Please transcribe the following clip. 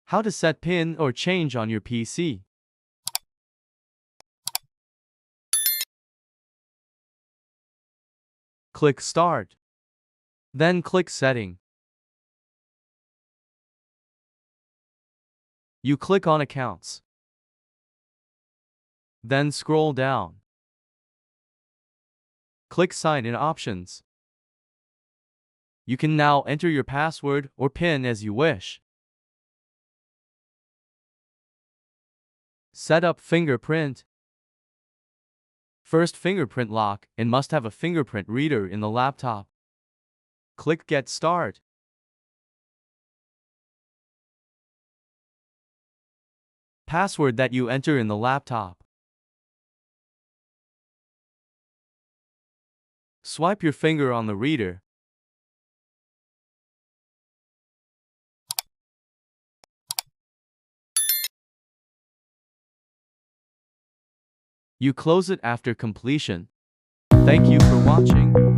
How to set PIN or change on your PC. Click Start. Then click Setting. You click on Accounts. Then scroll down. Click Sign In Options. You can now enter your password or PIN as you wish. Set up fingerprint. First, fingerprint lock and must have a fingerprint reader in the laptop. Click Get Start. Password that you enter in the laptop. Swipe your finger on the reader. You close it after completion. Thank you for watching.